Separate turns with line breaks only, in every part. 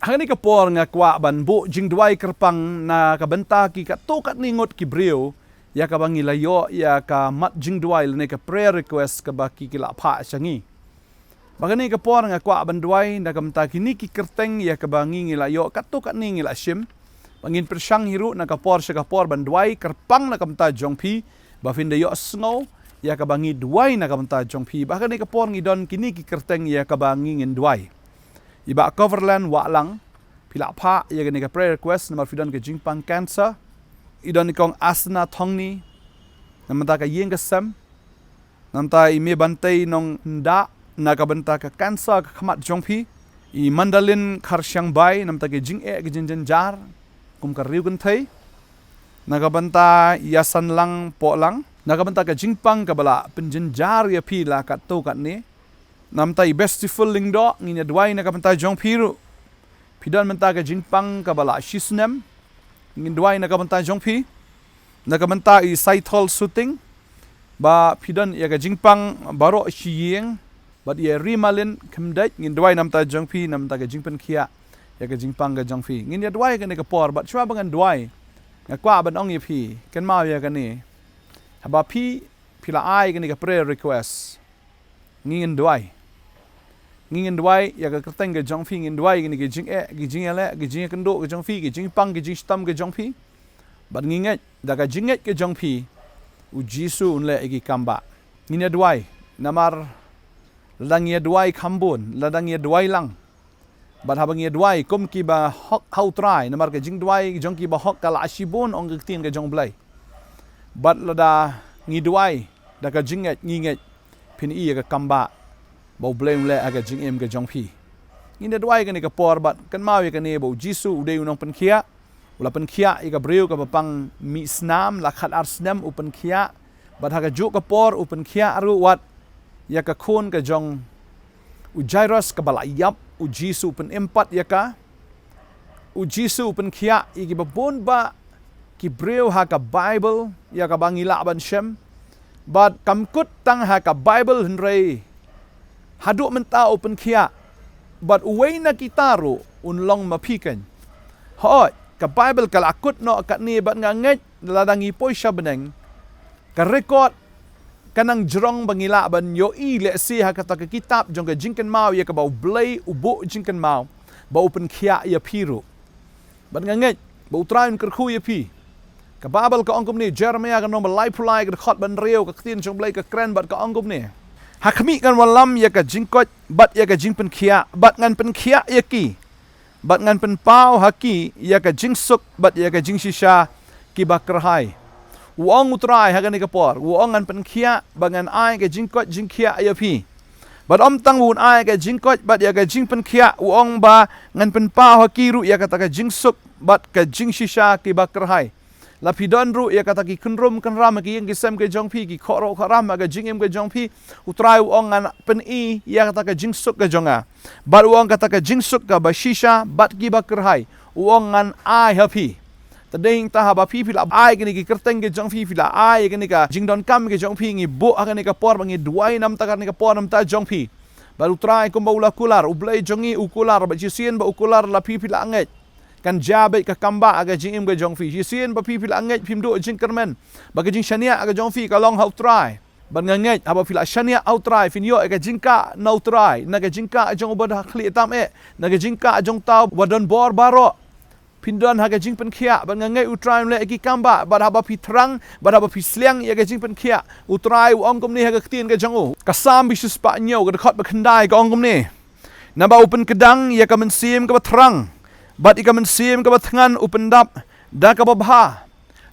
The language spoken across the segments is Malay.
Hangani kapor nga kwa ban bu jing duai kerpang na kabenta ki ka tokat ningot ki brio ya ka bangilayo ya ka mat jing duai ne ka prayer request ka baki kila pha changi. Bagani kapor nga kwa ban duai na kabenta kini ki kerteng ya ka bangilayo ka tokat ningila shim. Bangin persyang hiru na kapor siya kapor ban duai kerpang na kabenta jongpi ba findayo snow ya ka bangi duai na kabenta jongpi bagani kapor ngidon kini ki kerteng ya ka bangingin duai. Iba coverland wa lang pila pha ya gani ka prayer request na mafidon ka jingpang cancer idon kong asna thongni namanta ka yeng ka sam namta I me bantay nong nda na ka banta ka cancer ka khamat jongphi I mandalin kharsyang bai namta ka jing ka jinjan jar kum ka riu kan thai na ka banta yasan lang po lang na ka banta ka jingpang ka bala penjen jar ya pila ka to kat ni namta I bestiful lingdo nginya duai na kabanta jong piru pidan menta ka jingpang kabala shisnem ngin duai na kabanta jong pi na kabanta I cytol shooting ba pidan ya ka jingpang baro shiyeng bat ya rimalin kemdait ngin duai namta jong pi namta ka jingpan kia ya ka jingpang ka jong pi ngin ya duai ka ni ka por bat chwa bangan duai nga kwa ban ong ya pi ken ma ya ka ni haba pi pila ai ka ni ka prayer request ngin duai ngin duai ya ka kerteng ga jongfi ngin duai ni ga jing ele ga jing kendo ga jongfi ga jing pang ga jing stam ga jongfi ban nginget da ga jinget ga jongfi u jisu unle igi kamba ngin duai namar ladang ya duai kambun ladang ya duai lang ban habang ya duai kum ki ba hok how try namar ga jing duai jongki ba hok kala ashibon ong ga tin ga jong blai bat lada ngi duai da ga jinget nginget pin I ga kamba bau blame le aga jing em ga jongpi ngin duai ga ni ka por bat kan mau ya ka ni bau jisu udai unong penkhia ula penkhia I ka breu ka papang mi snam la khat ar snam u penkhia bat ha ga ju ka por u penkhia aru wat ya ka khon ka jong u jairus ka bala yap u jisu pen empat ya ka u jisu penkhia I ki babon ba ki breu ha ka bible ya ka bangila ban shem bat kamkut tang ha ka bible henrei haduk menta open kia but uway na kitaro unlong mapikan hoi ka bible kalakut no kat ni bat nganget ladangi poy siya beneng ka record kanang jrong bangila ban yo I le si ha kata ka kitab jong ka jingkan mau ya ka bau blay ubo jingkan mau ba open kia ya piru bat nganget bau train kerku ya pi ka bible ka ongkom ni Jeremiah ka no malai pulai ka khot ban reu ka tin jong blay ka kren bat ka ongkom ni hakmi kan walam ya ka jingkot bat ya ka jingpen kia bat ngan pen kia ya ki bat ngan pen pau haki ya ka jingsuk bat ya ka jingshisha ki bakrahai uong utrai ha ka ni ka por uong ngan pen kia bangan ai ka jingkot jingkia ya pi bat om tang un ai ka jingkot bat ya ka jingpen kia uong ba ngan pen pau haki ru ya ka ta ka jingsuk bat ka jingshisha ki bakrahai lapidon ru ya kata ki kunrum kanram ki yang kisam ke jongpi ki khoro kharam aga jingem ke jongpi utrai uong an pen I ya kata ka jingsuk ke jonga bat uong kata ka jingsuk ka bashisha bat ki bakrhai uong an ai happy tadeng ta haba pi pila ai kini ki kerteng ke jongpi pila ai kini ka jingdon kam ke jongpi ngi bo akani ka por bangi duai nam ta ka por nam ta jongpi baru trai kum baula kular ublai jongi ukular ba jisien ba ukular la pi pila anget kan jabe ka kamba aga jingim ga jongfi hisien ba pipil anget pimdo jingkermen baga jing shania aga jongfi ka long how try ban nganget aba pila shania out try finyo aga jingka no try naga jingka jong ubad khli tam naga jingka jong taw wadon bor baro pindon haga jingpen khia ban nganget utrai le agi kamba ba haba pi terang ba haba pi sliang aga jingpen khia utrai ongkom ni haga ktin ga jongu kasam bisus pa nyo ga khot ba khandai ga ongkom ni naba open kedang ya ka mensim ka terang bat ika mensim ka batngan upendap da ka babha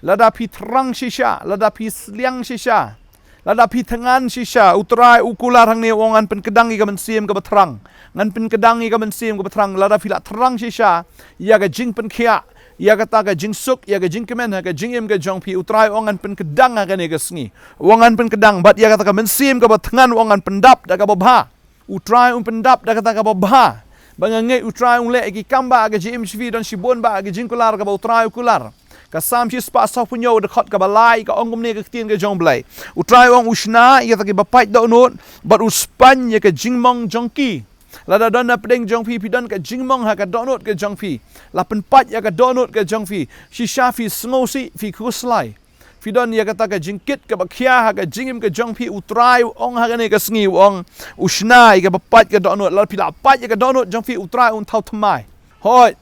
lada pi terang shisha lada pi sliang shisha lada pi tangan shisha utrai ukular hang ni wongan pen kedang ika mensim ka batrang ngan pen kedang ika mensim ka batrang lada pila terang shisha ya ga jing pen khia ya ga ta ga jing suk ya ga jing kemen ga jing im ga jong pi utrai wongan pen kedang ga ni ga sngi wongan pen kedang bat ya ga ta ka mensim ka batngan wongan pendap da ka babha utrai pendap da ka ta ka babha bangangai utrai ung le agi kamba aga jim shvi don shibon ba aga jingkular ka ba utrai kular ka sam chi spa sa punyo de khot ka balai ka ongum ne ka tin ka jong blai utrai ong usna ya ta ki ba pai do not but uspan ya ka jingmong jongki Lada don na pedeng jong fi pidon ka jingmong ha ka donut ka jong fi. La penpat ya ka donut ka jong fi. Shisha fi sngosi fi kuslai. Fidon ya kata ka jingkit ka bakhia ha ka jingim ka jong fi utrai ong ha ka ne ka sngi ong usnai ka bapat ka donut la pila pat ya ka donut jong fi utrai un thau thamai. Hoi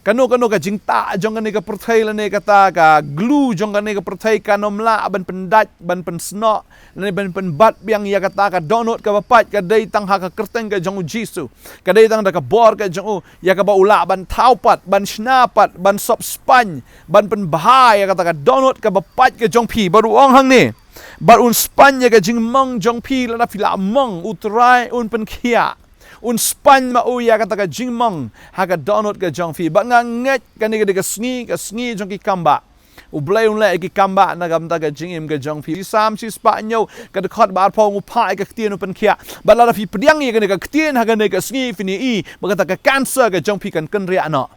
kanu ka jingta jong ka ne ka perthai la ne kata ka glue jong ka ne ka perthai ka nomla ban pendat ban pensno ne ban penbat biang ya kata ka donut ka bapat ka dei tang ha ka kerteng ka jong jisu ka dei tang da ka bor ka jong ya ka ba ula ban thaupat ban snapat ban sop span ban penbahai ya kata ka donut ka bapat ka jong pi baru ong hang ni bar un span ya ka jing mong jong pi la fila mong utrai un pen khia un span ma uya kata ka jingmong ha ka donut ka jong fi ba nga nget ka ni ka sngi jong ki kamba u blai un le ki kamba na gam ta ka jingim ka jong fi sam si spa nyo ka de khot bar phong u pa ka tien u pen khia ba la fi pdiang ye ka ni ka tien ha ka ni ka sngi fi ni i ba ka ta ka cancer ka jong fi kan ria no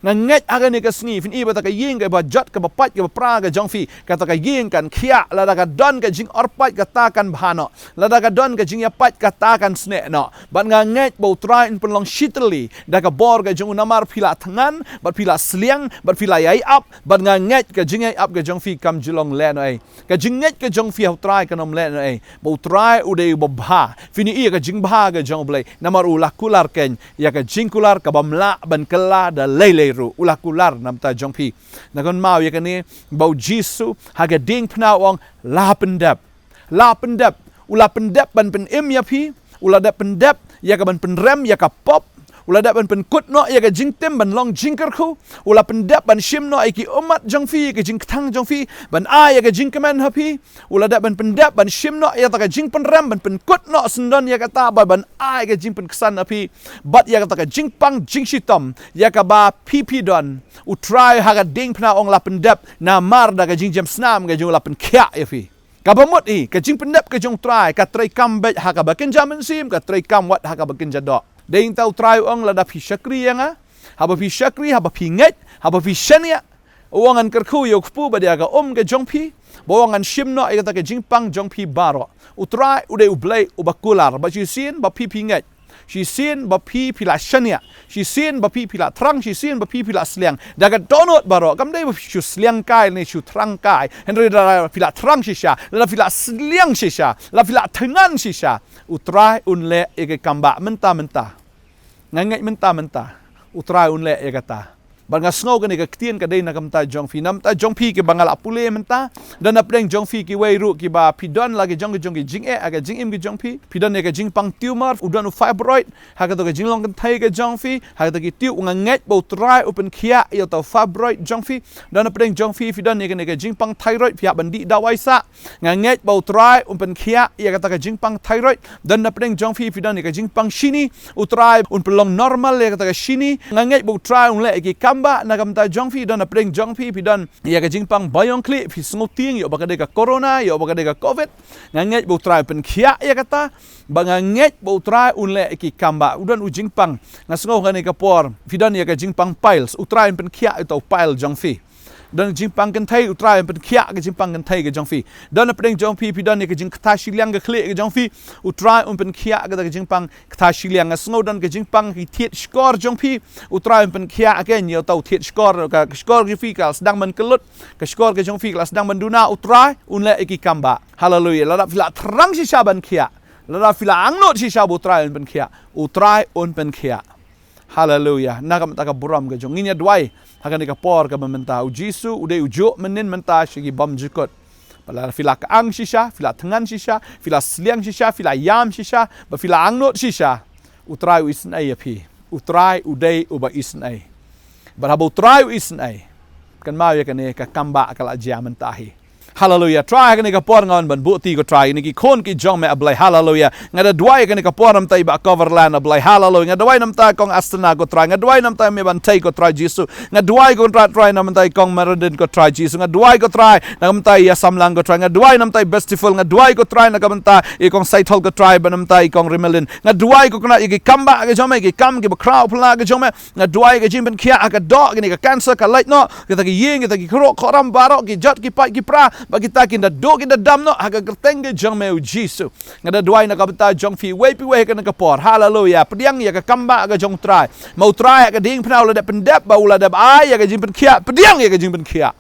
nganget aga ni ka sngi fin iba ta ka ying ka ba jat ka ba pat ka ba pra ka jong fi ka ta ka ying kan khia la da ka don ka jing orpat ka ta kan bhano la da ka don ka jing ya pat ka ta kan sne no ban nganget bo try in penlong shitli da ka bor ka jong namar phila thangan ba phila sliang ba phila yai up ban nganget ka jing yai up ka jong fi kam julong le no ai ka jing nget ka jong fi ha try ka nom le no ai bo try u de bo bha fini i ka jing bha ka jong blai namar u la kular ken ya ka jing kular ka bamla ban kala da lele ulah kular nam ta jong pi nagon mau ya kani bau jisu haga ding pna wong la pendap ulah pendap ban pen im ya pi ulah dap pendap ya ka ban pen rem ya ka pop ulah dap ban pen kut no ya ka jing tem ban long jingker khu ulah pendap ban shim no ai ki umat jong fi ka jing thang jong fi ban a ya ka jing kemen ha pi ulah dap ban pendap ban shim no ya ta ka jing pen rem ban pen kut no sendon ya ka ta ban a ya ka jing pen kesan ha pi bat ya ka ta ka jing pang jing shitom ya ka ba pp don u try ha ka ding pna ong la pendap na mar da ka jing jam snam ka jing la pen khia ya fi ka bamut i ka jing pendap ka jong try ka try kam bet ha ka ba ken jam sim ka try kam wat ha ka ba ken jado ding tau try ong la da pi shakri yang ha ba pi shakri ha ba pi nget ha ba pi shania uangan kerku yo kpu ba dia ka ka jong pi boangan shim no ai ka ta ka jing pang jong pi baro u try u de u blai u ba kular ba chi sin ba pi nget she sin ba pi pila shania she sin ba pi pila trang she sin ba pi pila sliang daga donut baro kam dei ba shu sliang kai ni shu trang kai henry da pila trang shisha la pila sliang shisha la pila thengan shisha utrai unle ege kamba menta ngangai menta utrai unle ege ta banga snow ka ni ka ktien ka dei na kamta jong fi nam ta jong pi ke bangala pule menta dan na preng jong fi ki wei ru ki ba pidon lagi jong ki jing e aga jing im ki jong pi pidon ne ka jing pang tumor udan u fibroid ha ka to ka jing long kan thai ka jong fi ha ka ki tiu nga nget bo try open khia yo to fibroid jong fi dan na preng jong fi pidon ne ka jing pang thyroid pia bandi dawai sa nga nget bo try open khia ya ka jing pang thyroid dan na preng jong fi pidon ne ka jing pang shini u try un pelong normal ya ka shini nga nget bo try un le ki kam ba na kamta jong fi don na preng jong fi pidon ya ka jing pang bayong kli fi smuting yo bakade ka corona yo bakade ka covid nganget bo try pen khia ya kata banganget bo try unle ki kamba udon u jing pang ngasngo ngani ka por pidon ya ka jing pang piles u try pen khia to pile jong fi don jing pang kan thai u try pen khia ka jing pang kan thai ka jong fi don na preng jong fi pidon ya ka jing kta shiliang ka khle ka jong fi u try pen khia ka jing pang kta shiliang ngasngo don ka jing pang ki thiet skor jong fi u try pen khia ka nyo to thiet skor ka skor ki fi ka sedang man kelut ka skor ka jong fi ka sedang man duna u try unle ki kamba hallelujah la fila terang si saban khia la fila angnot si sabu try pen khia u try un pen khia hallelujah nakam taka buram ka jong nginya dwai hakan ka por ka mementa u jisu ude ujo menin menta shigi bam jikot pala fila ka ang shisha fila thengan shisha fila sliang shisha fila yam shisha ba fila angnot shisha utrai isen ai api utrai ude uba isen ai barabo utrai isen ai kan mau ya kan ka kamba kala jia mentahi hallelujah try ka ni ka por ngon ban buti ko try ni ki kon ki jong me ablai hallelujah ngada duai ka ni ka por nam tai ba coverland ablai hallelujah ngada duai nam ta kong astana ko try ngada duai nam ta me ban tai ko try jisu ngada duai ko try nam tai kong maradin ko try jisu ngada duai ko try nam tai ya samlang ko try ngada duai nam tai bestiful ngada duai ko try na ka manta e kong saithol ko try ban nam tai kong remelin ngada duai ko kana ki kamba ka jome ki kam ki ba crowd pula ka jome ngada duai ka jimben khia ka dog ni ka cancer ka light no kita ki ying kita ki kro khoram baro ki jat ki pai ki pra bagi ta kin da do kin da dam no haga kerteng ge jong meu jisu ngada duai na kabta jong fi we pi we kan ka por haleluya pediang ya ka kamba ga jong trai mau trai ka ding pnau la da pendap ba ula da ai ya ga jing pen kia pediang ya ga jing pen kia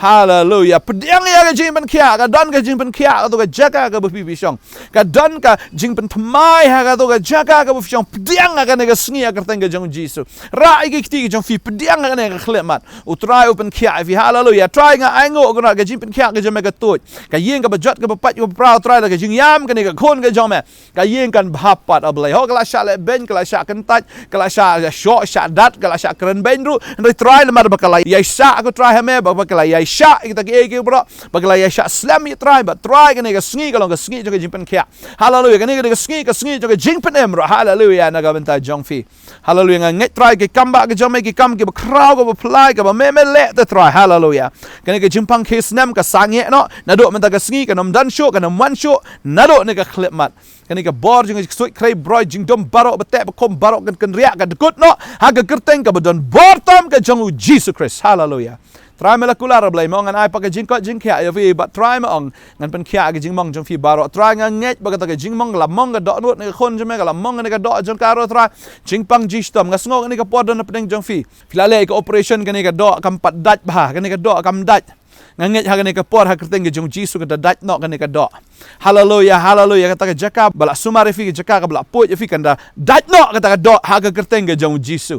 haleluya pediang ya ga jing pen kia ka don ga jing pen kia ka to ga jaga ka bu pi song ka don ka jing pen thmai ha ka to ga jaga ka bu song pediang ka ne ga sngi ka kerteng ge jong jisu ra ge kti ge jong fi pediang ka ne ga khlemat u trai open kia fi haleluya try nga ai ngo ga ga jing pen kia ga jong me ga tut ka yin ka ba jot ka ba pat ka prau try la ga jing yam ka ne ga khon ga jong me ka yin kan bhapat ablai ho kala sha le ben kala sha kan tat kala sha sho sha dat kala sha kren ben ru ndai try le mar ba kala ya sha ko try ha me ba kala ya sha kita ke ke bro ba kala ya sha slam ya try ba try ka ne ga sngi ka long ga sngi jo ga jing pen kia haleluya ka ne ga sngi jo ga jing pen em ro haleluya na ga benta jong fi haleluya nga ngai try ke kamba ga jong me ke kam ke ba kraw ga ba plai ga ba me le te try haleluya ka ne ga jing pang ke snam ka sangye no na do menta ga sngi ka nom dan sho ka nom wan sho na do ne ga klep mat ka ne ga bor jing soi krei broi jing dom barok ba te ba kom barok kan riak ga dekut no ha ga kerteng ka ba don bor tam ka jong Jesus Christ haleluya try me la kular blai mo ngan ai pa ka jing ko jing kya ya vi but try me ong ngan pen kya ga jing mong jong fi barok try nga nget ba ka jing mong la mong ga do nut ne khon jeme ga la mong ne ga do jong karo try jing pang ji stom nga sngo ne ka pod na pedeng jong fi filale ka operation ka ne ga do kam pat dat ba ka ne ga do kam dat nga nget ha ne ka por ha kerteng ga jong jisu ka dat no ka ne ka do haleluya haleluya kata ka jaka bala sumare fi jaka ka bala po fi kan da dat no kata ka do ha ka kerteng ga jong jisu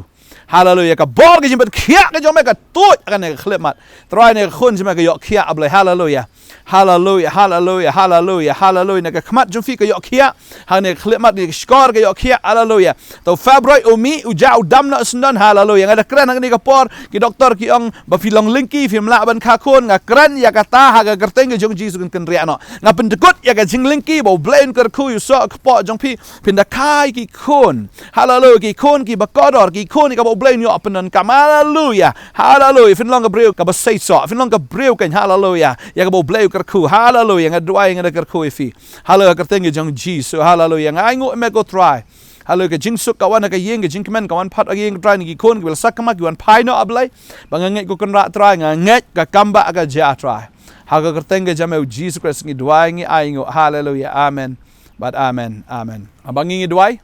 haleluya ka bor ke jimbat kia ke jome ka tut akan ne khlemat try ne khun jime ka yok kia ablai haleluya haleluya haleluya haleluya haleluya ne ka khmat jum fi ka yok kia ha ne khlemat ne skor ka yok kia haleluya to february umi u jau dam na snon haleluya ngada kran ne ka por ki doktor ki ong ba filong lingki film la ban kha khon nga kran ya ka ta ha ka kerteng ke jong jisu kan ria no nga pendekut ya ka jing lingki bo blain ker khu yu so ka po jong pi pinda kai ki khon haleluya ki khon ki ba kodor ki khon ka bo blain yo apenan kam haleluya haleluya fin long ka breu ka ba sei so fin long ka breu kan haleluya ya ka bo blain ker khu haleluya nga duai nga ker khu fi haleluya kerteng ke jong jisu haleluya nga ai ngo me go try haleluya jing suk kawan ka yeng jing kemen kawan pat ageng try ni kon ki sak ma ki wan pai no ablai banganget ko kan ra try nga nget ka kamba aga ja try ha ka kerteng ke jameu Jesus Christ ngi duai ngi ai ngo haleluya amen but amen amen abangi ngi duai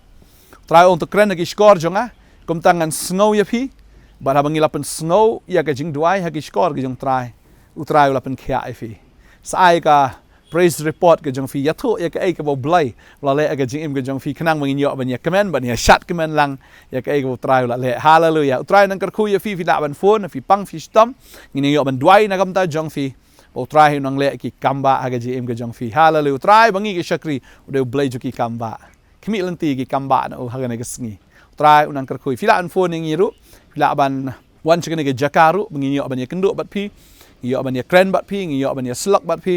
try on to kren ki skor jonga kum tangan snow ya phi but abangi lapen snow ya ka jing duai ha ki skor ki jong try u try lapen khia ai phi sai ka praise report ke jong fi ya thu ya ka ai ka bo blai la le ka jing im ke jong fi khnang mangin yo ban ya comment ban ya shat comment lang ya ka ai ka bo try la le hallelujah try nang kar khu ya fi la ban phone fi pang fi stom ngin yo ban duai na kam ta jong fi bo try nang le ki kamba aga jing im ke jong fi hallelujah try bangi ki shakri de blai ju ki kamba khmi lanti ki kamba na ha ga ne ka sngi try unang kar khu fi la an phone ngi ru fi la ban wan chikene ke jakaru bangi yo ban ya kendo bat pi yo ban ya kren bat pi yo ban ya slok bat pi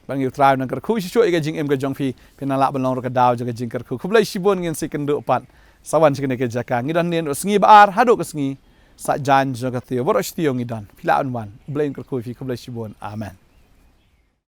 bang yu try nang kar khu shi ga jing em ga jong fi pinala ban long ro ka daw ga jing kar khu khublai shibon ngin second do pat sawan chikene ke jaka ngidan nen sngi bar hado ka sngi sa jan jo ka thio boro shtiyo ngidan pila an wan blain kar khu fi khublai shibon amen